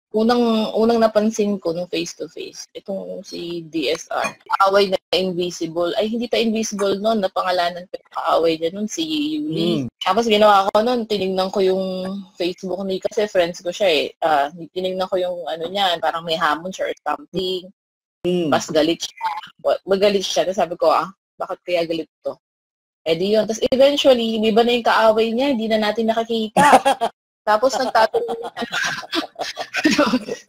unang napansin ko nung face-to-face, itong si DSR, kaaway na invisible, ay hindi pa invisible noon, napangalanan ko yung kaaway niya noon, si Yuli. Tapos ginawa ko noon, tinignan ko yung Facebook niya, kasi friends ko siya tinignan ko yung ano niya, parang may hamon siya or something. Tapos galit siya. Magalit siya. Tapos sabi ko, bakit kaya galit to? Di yun. Tapos eventually, iba na yung kaaway niya, hindi na natin nakikita. Tapos nagtatanong niya,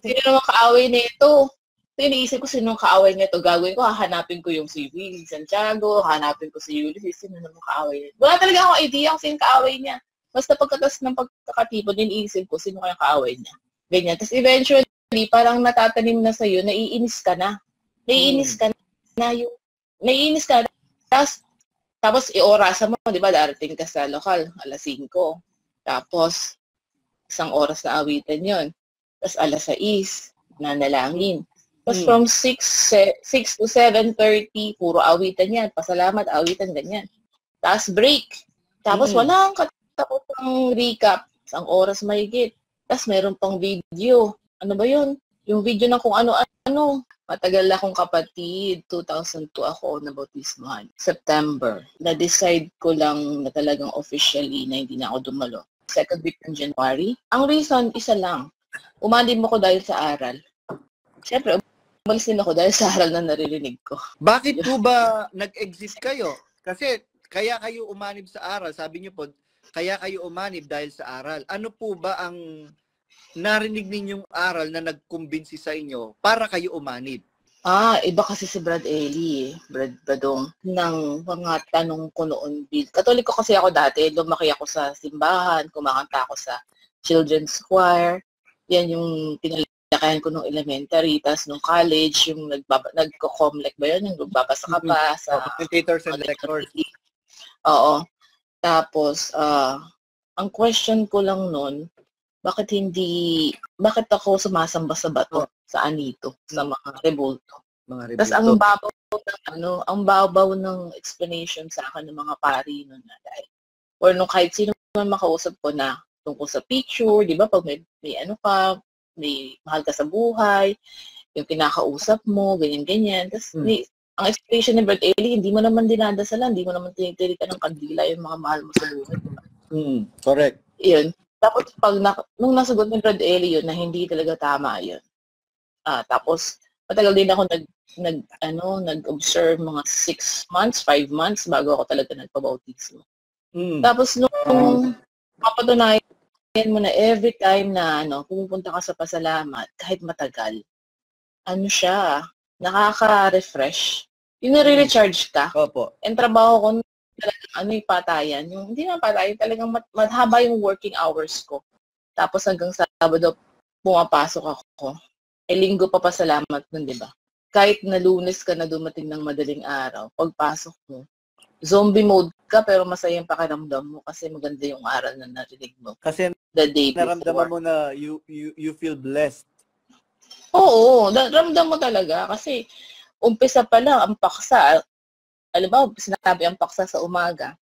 sino naman kaaway na ito? So, iniisip ko sino kaaway niya ito. Gagawin ko, hahanapin ko yung si Will Santiago, hahanapin ko si Ulysses, sino naman kaaway niya. Wala talaga akong idea kung sino kaaway niya. Basta pagkatas ng pagkakatipon, iniisip ko sino kaya kaaway niya. Ganyan. Tapos eventually, parang natatanim na sa'yo, naiinis ka na. Naiinis ka na yung, naiinis ka na. Tapos iorasan mo, di ba, darating ka sa lokal, 5:00. Tapos, 1 oras na awitan yon. Tapos 6:00, nanalangin. Tapos from 6 to 7:30, puro awitan yan. Pasalamat, awitan, ganyan. Tapos break. Tapos walang katapusang recap. 1 oras mahigit. Tapos meron pang video. Ano ba yun? Yung video na kung ano-ano. Matagal akong kapatid. 2002 ako nabautismohan. September. Na-decide ko lang na talagang officially na hindi na ako dumalo. Second week ng January. Ang reason, isa lang. Umalim ako dahil sa aral. Siyempre, umalis din ako dahil sa aral na naririnig ko. Bakit po ba nag-exist kayo? Kasi kaya kayo umanib sa aral. Sabi niyo po, kaya kayo umanib dahil sa aral. Ano po ba ang narinig ninyong aral na nagkumbinsi sa inyo para kayo umanib? Iba kasi si Brad Eli, Brad Badong, ng mga tanong ko noon. Katoliko kasi ako dati, lumaki ako sa simbahan, kumakanta ako sa children's choir. Yan yung pinalakayan ko nung elementary. Tapos nung college, yung nagko-comlec ba yun? Yung nagbabasa ka pa sa... Commentators and lectors. Oo. Tapos, ang question ko lang noon, bakit ako sumasamba sa bato, sa anito, sa mga rebulto. Tapos ang babaw ng explanation sa akin ng mga pari noon na dahil, or nung kahit sino man makausap ko na tungkol sa picture, di ba, pag may ano ka, may mahal ka sa buhay, yung kinakausap mo, ganyan-ganyan. Tapos ang explanation ni Brad Eli, hindi mo naman dinadasalan, hindi mo naman tinitirikan ng kandila yung mga mahal mo sa buhay. Correct. Yun. Tapos nung nasagot ni Brad Eli yun na hindi talaga tama yun. Tapos matagal din ako nag-observe mga 6 months, 5 months bago ako talaga nagpabautismo. Tapos nung mapatunayan mo na every time na pumupunta ka sa pasalamat, kahit matagal, siya, nakaka-refresh. Yung nare-recharge ka. Opo. Ang trabaho ko talagang patayan. Yung hindi naman patayan, talagang mahaba yung working hours ko. Tapos hanggang Sabado, pumapasok ako. Linggo pa pasalamat nun, di ba? Kahit na Lunes ka na dumating ng madaling araw, pagpasok mo, zombie mode ka pero masaya yung pakiramdam mo kasi maganda yung aral na narinig mo. Kasi the day naramdaman mo na you feel blessed. Oo, naramdam mo talaga kasi umpisa pa lang ang paksa. Alam mo, sinabi ang paksa sa umaga.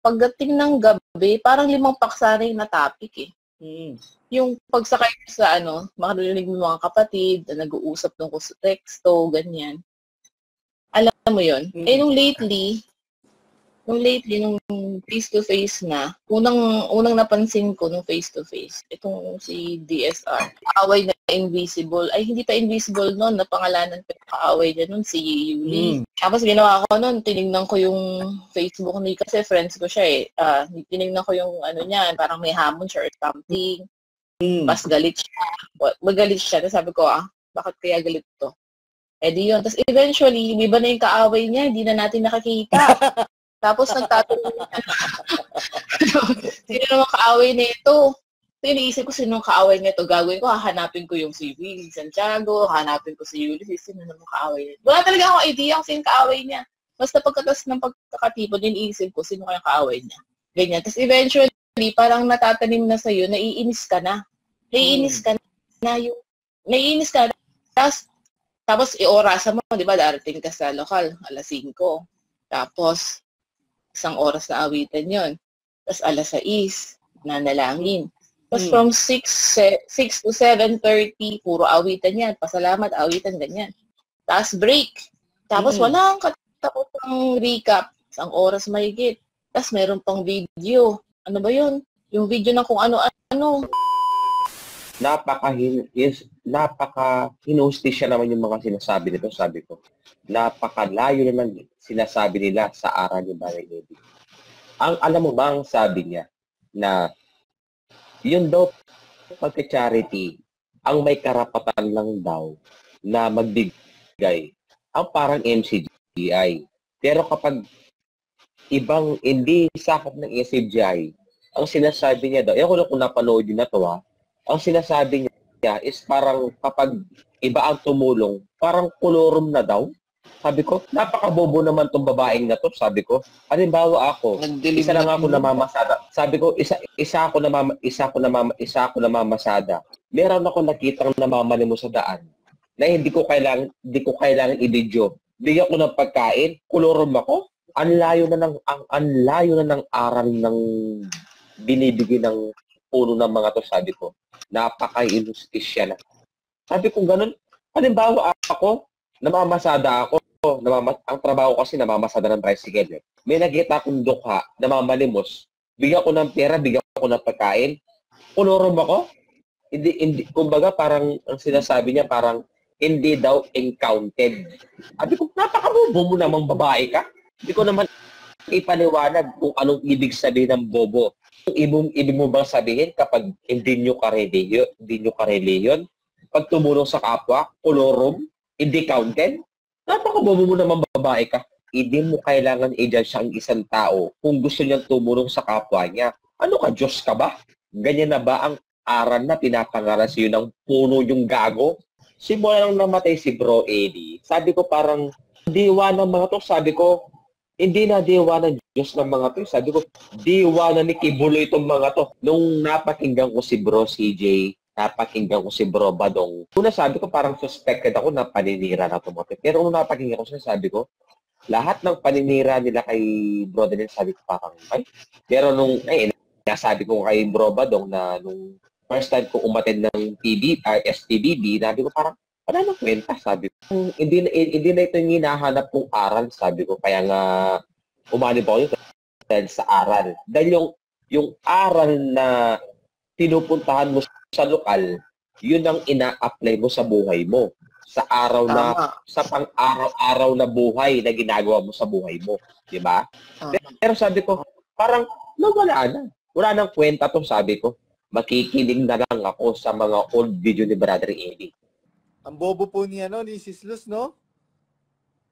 Pagdating ng gabi, parang 5 paksa na yung na-topic Yung pagsakay sa makarinig mo mga kapatid na nag-uusap tungkol sa teksto, ganyan. Alam mo yun? Nung lately, nung face-to-face na, unang napansin ko nung face-to-face, itong si DSR, kaaway na invisible, ay hindi pa invisible noon, napangalanan ko yung kaaway niya noon, si Yuli. Tapos ginawa ko noon, tinignan ko yung Facebook niya, kasi friends ko siya tinignan ko yung niya, parang may hamon siya or something. Tapos galit siya. Magalit siya. Tapos sabi ko, bakit kaya galit to? Di yun. Tapos eventually, iba na yung kaaway niya, hindi na natin nakikita. Tapos nagtatanong niya, sino naman kaaway na ito? So, iniisip ko sino kaaway niya ito. Gagawin ko, hahanapin ko yung si Will Santiago, hahanapin ko si Ulysses, sino naman kaaway niya. Wala talaga akong idea kung sino kaaway niya. Basta pagkatas ng pagkakatipon, iniisip ko sino kaya kaaway niya. Ganyan. Tapos eventually, parang natatanim na sa'yo, naiinis ka na. Naiinis ka na yung, naiinis ka na. Tapos iorasan mo, di ba, darating ka sa lokal, 5:00. Tapos, 1 oras na awitan yon. Tapos 6:00, nanalangin. Tapos from 6 to 7:30, puro awitan yan. Pasalamat, awitan, ganyan. Tapos break. Tapos walang katapusang recap. Isang oras mahigit. Tapos meron pang video. Ano ba yun? Yung video ng kung ano-ano. Napaka-hinustisya naman yung mga sinasabi nito, sabi ko. Napakalayo naman sinasabi nila sa aral ni Barry Levy. Alam mo ba ang sabi niya na yun daw pagka-charity, ang may karapatan lang daw na magbigay ang parang MCGI. Pero kapag ibang hindi sakop ng MCGI, ang sinasabi niya daw, ako kung napanood yun na to ang sinasabi niya is parang kapag iba ang tumulong, parang kolorum na daw. Sabi ko, napakabobo naman tong babaeng na to, sabi ko. Halimbawa ako, isa lang ako namamasada. Sabi ko, isa ako namamasada. Meron ako nakitang namamali mo sa daan na hindi ko kailangan i-video. Bigyan ko ng pagkain, kolorum ako. Ang layo na ng aral ng binibigay ng puno ng mga to, sabi ko. Napaka-inustisya na. Sabi ko ganun, halimbawa ako, namamasada ako. Ang trabaho kasi namamasada ng tricycle. May nakita akong dukha, namamalimos. Bigyan ko ng pera, bigyan ko ng pagkain. Kolorum ako. Hindi, kumbaga parang ang sinasabi niya parang hindi daw encountered. Sabi ko, napakabobo mo namang babae ka. Hindi ko naman ipaliwanag kung anong ibig sabihin ng bobo. Ibig mo bang sabihin kapag hindi nyo kareliyon, pag tumulong sa kapwa, kolorum, hindi counted? Napakabobo mo naman babae ka. Hindi mo kailangan i-judge ang isang tao kung gusto niyang tumulong sa kapwa niya. Ano ka, Diyos ka ba? Ganyan na ba ang aral na pinapangaral sa iyo ng puno yung gago? Simula nang namatay si Bro Eddie, sabi ko parang diwa ng mga to, sabi ko, hindi na diwa ng Diyos ng mga to. Sabi ko, diwa na ni Kibulo itong mga to. Nung napakinggan ko si Bro CJ, napakinggan ko si Bro Badong, una sabi ko parang suspected ako na paninira na tumote. Pero nung napakinggan ko siya, sabi ko, lahat ng paninira nila kay Bro Daniel, sabi ko parang, pero nung, nasabi ko kay Bro Badong na nung first time ko umattend ng STBB, sabi ko parang, wala nang kwenta, sabi ko. Hindi na ito yung hinahanap kong aral, sabi ko. Kaya nga, umanib ako yun dahil sa aral. Dahil yung aral na pinupuntahan mo sa lokal, yun ang ina-apply mo sa buhay mo. Sa pang-araw-araw na buhay na ginagawa mo sa buhay mo. Diba? Pero sabi ko, parang, wala na. Wala nang kwenta to, sabi ko. Makikinig na lang ako sa mga old video ni Brother Eddie. Ang bobo po niya, ni Sis Luz, no?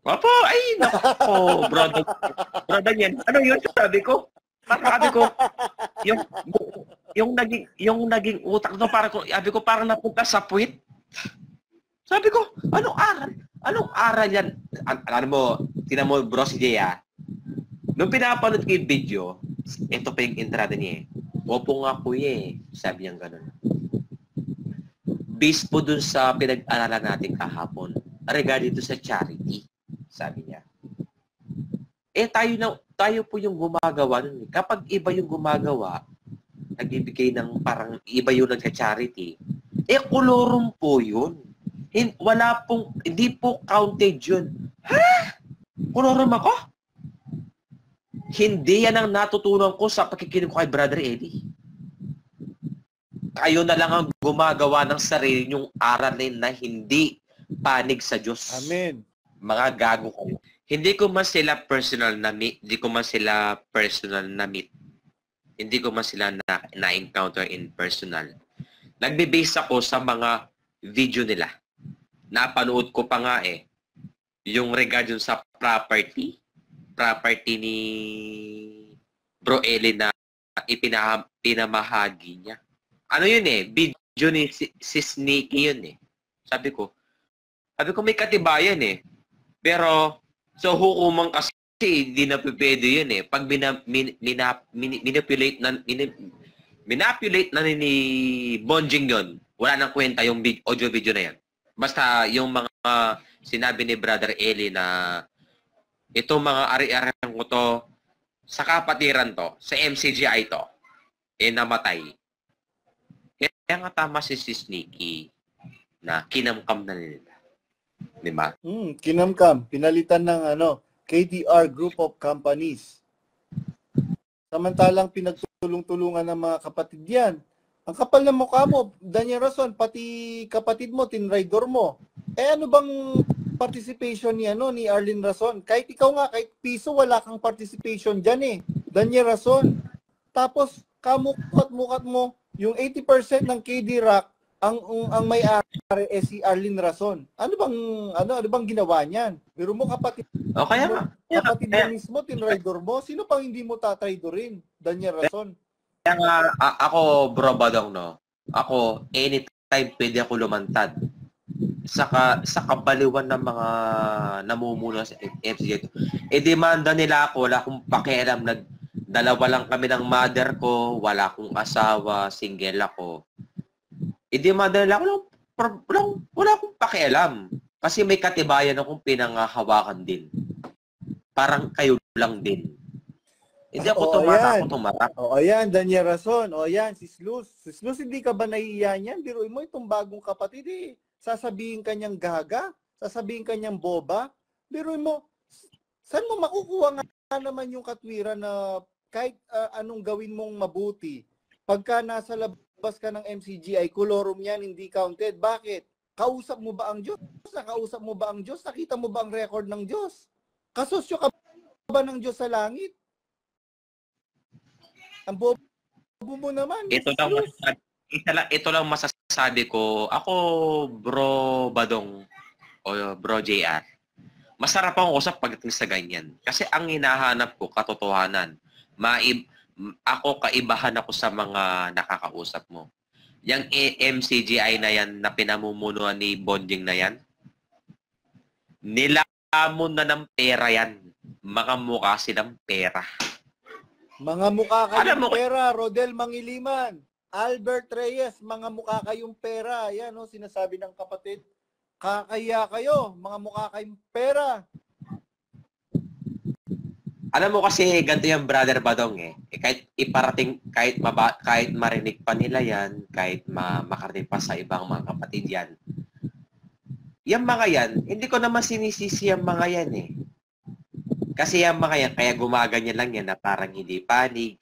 Opo, ay, nako, brother yan. Ano yun, sabi ko? Sabi ko, yung naging utak no, sabi ko, parang napunta sa puwit. Sabi ko, anong aral? Anong aral yan? Alam mo, tinan mo, bro, si Jaya. Nung pinapanood ko yung video, ito pa yung entrada niya eh. Opo nga po sabi niya gano'n. Based po dun sa pinag-aralan natin kahapon, regarding to sa charity, sabi niya. Tayo po yung gumagawa nun. Kapag iba yung gumagawa, nagbibigay ng parang iba yung nagka-charity, kolorum po yun. Hindi po counted yun. Ha? Kolorum ako? Hindi yan ang natutunan ko sa pakikinig ko kay Brother Eddie. Kayo na lang ang gumagawa ng sarili nyong aral na hindi panig sa Diyos. Amen. Mga gago kayo. Hindi ko man sila personal na meet. Hindi ko man sila na-encounter in personal. Nagbe-base ako sa mga video nila. Napanood ko pa nga yung regard sa property ni Bro Eli na pinamahagi niya. Ano yun video ni Sis Nikki yun Sabi ko may katibayan Pero, so hukumang kasi hindi na pwede yun Pag minapulate na ni Bonjing yun, wala nang kwenta yung audio video na yan. Basta yung mga sinabi ni Brother Eli na itong mga ari-arian ko to, sa kapatiran to, sa MCGI to, namatay. nga tama si Sis Nikki na kinamkam na nila. Di ba? Kinamkam. Pinalitan ng KDR Group of Companies. Samantalang pinagtulong-tulungan ng mga kapatid yan. Ang kapal ng mukha mo, Daniel Rason, pati kapatid mo, tinraidor mo. Ano bang participation ni Arlene Rason? Kahit ikaw nga, kahit piso, wala kang participation dyan Daniel Rason. Tapos, kamukat-mukat mo, yung 80% ng KD Rock, ang may-ari si Arlene Rason. Ano bang ginawa niyan? Pero mo kapatid kapatid mo mismo, tinraidor mo, sino pang hindi mo tatraidorin? Daniel Rason. Kaya nga, ako, Bro Badong, ako, anytime pwede ako lumantad. Sa kabaliwan ng mga namumuno sa FCJ. Demanda nila ako, wala akong pakialam. Dalawa lang kami ng mother ko, wala akong asawa, single ako. Demanda nila ako, wala akong pakialam. Kasi may katibayan akong pinangahawakan din. Parang kayo lang din. Hindi ako tumatak. Ayan, Daniel Rason. Ayan, Sis Luz. Sis Luz, hindi ka ba nahihiya niyan? Biruin mo itong bagong kapatid sasabihin kanyang gaga? Sasabihin kanyang boba? Biruin mo, saan mo makukuha nga naman yung katwiran na kahit anong gawin mong mabuti? Pagka nasa labas ka ng MCGI, kolorum yan, hindi counted. Bakit? Kausap mo ba ang Diyos? Nakausap mo ba ang Diyos? Nakita mo ba ang record ng Diyos? Kasosyo ka ba ng Diyos sa langit? Ang bobo mo naman. Ito lang masasabi ko. Ako, Bro Badong o Bro JR, masarap akong usap pagdating sa ganyan. Kasi ang hinahanap ko, katotohanan. Ako, kaibahan ako sa mga nakakausap mo. Yang MCGI na yan, na pinamumunuan ni Bonjing na yan, nilamon na ng pera yan. Mga mukha silang pera. Mga mukha kayong pera, Rodel Mangiliman, Albert Reyes, mga mukha kayong pera. Yan, sinasabi ng kapatid. Kakaya kayo, mga mukha kayong pera. Alam mo kasi, ganito yung Brother Badong kahit iparating, kahit marinig pa nila yan, kahit makarating pa sa ibang mga kapatid yan. Yung mga yan, hindi ko naman sinisisi yung mga yan Kasi yung mga yan, kaya gumaganyan lang yan na parang hindi panig.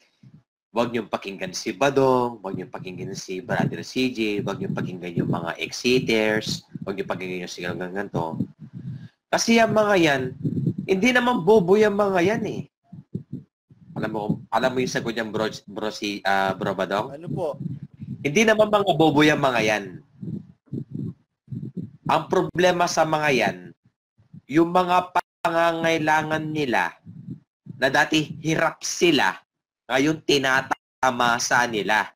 Huwag niyong pakinggan si Badong, huwag niyong pakinggan si Brother CJ, huwag niyong pakinggan yung mga ex-haters, huwag niyong pakinggan yung sigaw ng ganito. Kasi yung mga yan, hindi naman bobo yung mga yan Alam mo yung sagot niyang Bro Badong? Ano po? Hindi naman mga bobo yung mga yan. Ang problema sa mga yan, yung mga pangangailangan nila na dati hirap sila, ngayon tinatamasa nila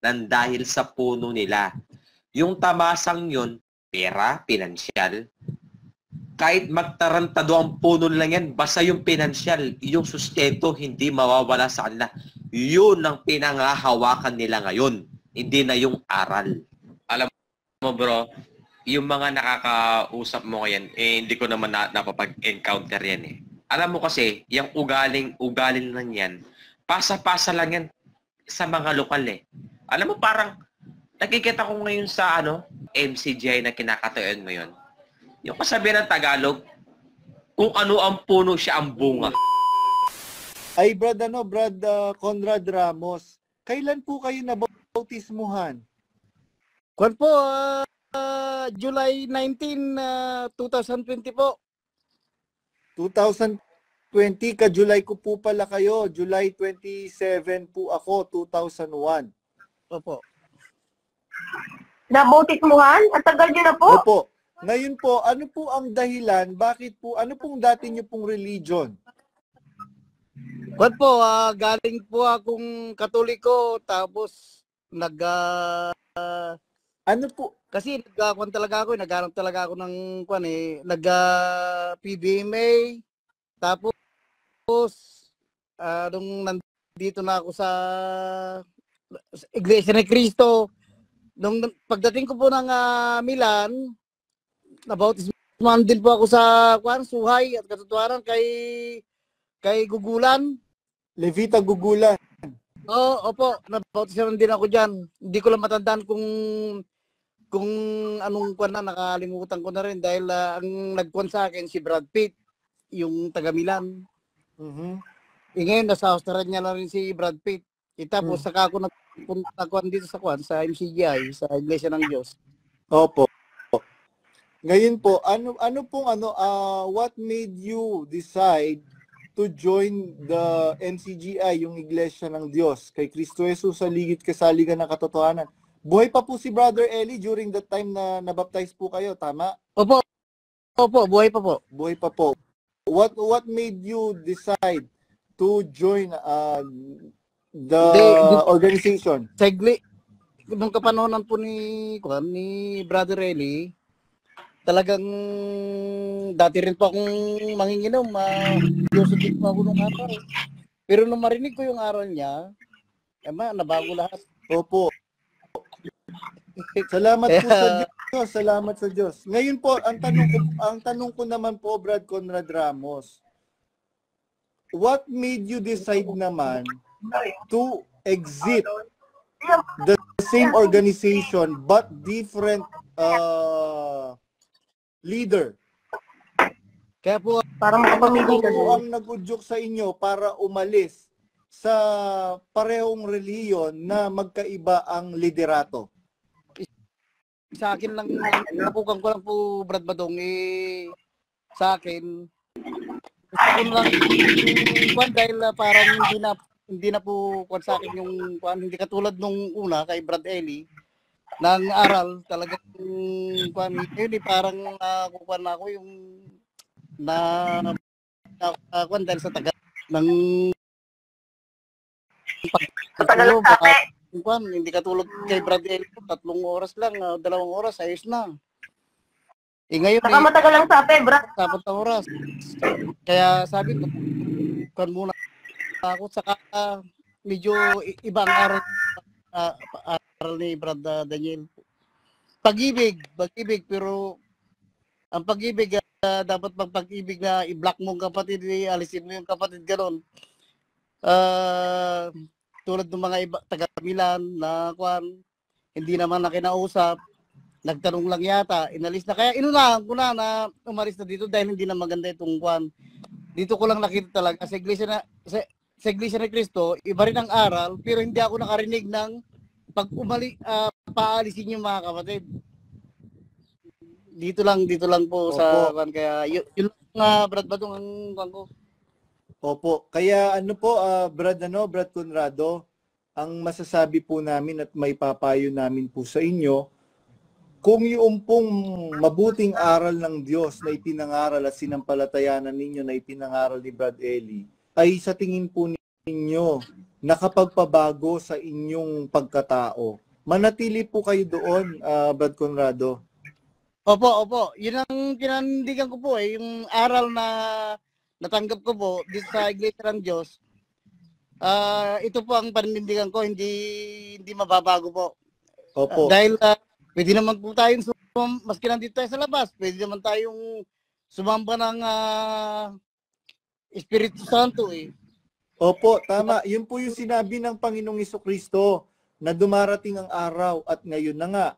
nang dahil sa puno nila. Yung tamasang yun, pera, pinansyal. Kahit magtarantado ang puno lang yan, basta yung pinansyal, yung sustento, hindi mawawala sa kanila. Yun ang pinangahawakan nila ngayon. Hindi na yung aral. Alam mo bro, yung mga nakakausap mo ngayon, hindi ko naman napapag-encounter yan Alam mo kasi, yung ugaling lang yan, pasa-pasa lang yan sa mga lokal Alam mo parang, nakikita ko ngayon sa MCGI na kinakatayon ngayon. Yung kasabihan ng Tagalog, kung ano ang puno siya ang bunga. Ay, Brad Conrad Ramos, kailan po kayo nabautismuhan? Kwan po, July 19, 2020 po. 2020, ka-July ko po pala kayo. July 27 po ako, 2001. Opo. Nabautismuhan? Ang tagal nyo na po? Opo. Ngayon po, ano po ang dahilan? Bakit po, ano pong dati nyo pong religion? Kwan po, galing po akong Katoliko, tapos ano po? kasi nagkakwan talaga ako, naghanap talaga ako ng kwan PDMA, tapos nung nandito na ako sa Iglesia ni Cristo, nung pagdating ko po ng Milan, nabautismuhan din po ako sa Suhay at katotohanan kay Gugulan. Levita Gugulan. Opo, nabautismo din ako diyan. Hindi ko lang matandaan kung anong kwan na, nakalimutan ko na rin dahil ang nagkwan sa akin si Brad Pitt, yung taga Milan. Mhm. Ngayon nasa Australia na rin si Brad Pitt. Tapos saka ako nagpunta dito sa kwan sa MCGI, sa Iglesia ng Diyos. Opo. Ngayon po, what made you decide to join the MCGI, yung Iglesia ng Diyos, kay Kristo Jesus sa Ligit Kasaligan ng Katotohanan? Buhay pa po si Brother Eli during that time na nabaptize po kayo, tama? Opo, buhay pa po. Buhay pa po. What made you decide to join the organization? Nung kapanonan po ni Brother Eli, talagang dati rin po akong manginginom, Diyos po ako nung araw. Pero nung marinig ko yung aral niya, nabago lahat. Opo. Salamat po sa Diyos. Salamat sa Diyos. Ngayon po, ang tanong ko naman po, Brad Conrad Ramos, what made you decide naman to exit the same organization but different leader? Kaya po, Parang makapamili ka Ano ang nag-udyok sa inyo para umalis sa parehong reliyon na magkaiba ang liderato? sa akin lang, napukan ko lang po, Brad Badong, sa akin, gusto ko lang kwan dahil parang hindi na po kwan sa akin yung kwan, hindi katulad nung una kay Brad Eli, ng aral, talagang kwan, yun parang kukuan na ako yung kwan dahil sa tagal ng pagkatalo, kwan, hindi katulad kay Brad Eli, 3 oras lang, 2 oras, ayos na. Ngayon, Saka matagal lang sabi, Brad. 4 oras. Kaya sabi ko, kwan muna ako, saka medyo ibang aral ni Brad Daniel. Pag-ibig, pero ang pag-ibig, dapat pag-ibig na i-block mo ang kapatid, alisin mo yung kapatid, gano'n. Tulad ng mga iba, taga-Milan na kwan, hindi naman na kinausap, nagtanong lang yata, inalis na. Kaya inunahan ko na umalis na dito dahil hindi na maganda itong kwan. Dito ko lang nakita talaga sa Iglesia ni Cristo, iba rin ang aral, pero hindi ako nakarinig ng pag paalisin yung mga kapatid. Dito lang po. Opo. Sa kwan, kaya yun lang, Brad Badong, ang kwan ko. Opo. Kaya Brad Conrado, ang masasabi po namin at may papayo namin po sa inyo, kung yung pong mabuting aral ng Diyos na ipinangaral at sinampalatayanan ninyo na ipinangaral ni Brad Eli, ay sa tingin po ninyo nakapagpabago sa inyong pagkatao, manatili po kayo doon, Brad Conrado? Opo. Yun ang pinanindigan ko po yung aral na natanggap ko po dito sa Iglesia ng Diyos. Ito po ang paninindigan ko, hindi mababago po. Opo. Dahil pwede naman po tayong maski nandito tayo sa labas, pwede naman tayong sumamba ng Espiritu Santo Opo, tama. Yun po yung sinabi ng Panginoong Jesucristo na dumarating ang araw at ngayon na nga,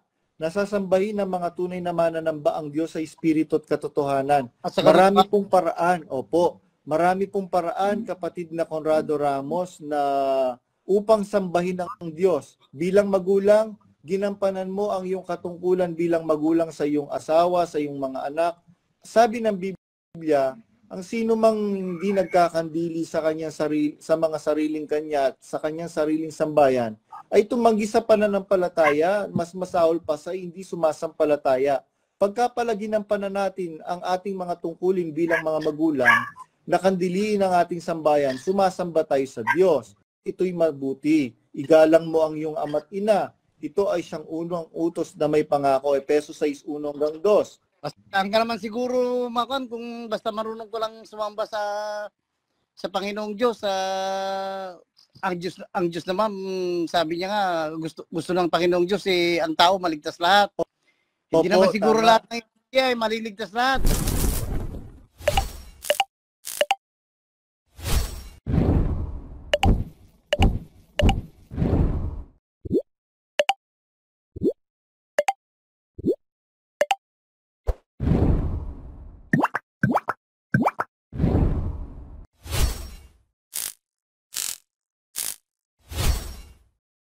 nasasambahin ng mga tunay na mananamba ang Diyos sa Espiritu at katotohanan. Marami pong paraan, marami pong paraan, kapatid na Conrado Ramos, na upang sambahin ang Diyos. Bilang magulang, ginampanan mo ang iyong katungkulan bilang magulang sa iyong asawa, sa iyong mga anak. Sabi ng Biblia, ang sino mang hindi nagkakandili sa kanyang sa mga sariling kanya at sa kanyang sariling sambayan, ay tumanggi sa pananampalataya, mas masahol pa sa hindi sumasampalataya. Pagka pala ginampanan natin ang ating mga tungkulin bilang mga magulang, nakandiliin ang ating sambayan, sumasamba tayo sa Diyos. Ito'y mabuti. Igalang mo ang iyong ama't ina. Ito ay siyang unang utos na may pangako. Efeso 6:1-2. Basta ka naman siguro, Makon, kung basta marunong ko lang sumamba sa Panginoong Diyos. Ang Diyos naman, sabi niya nga, gusto ng Panginoong Diyos ang tao maligtas lahat. Hindi naman siguro lahat ng ay maliligtas lahat.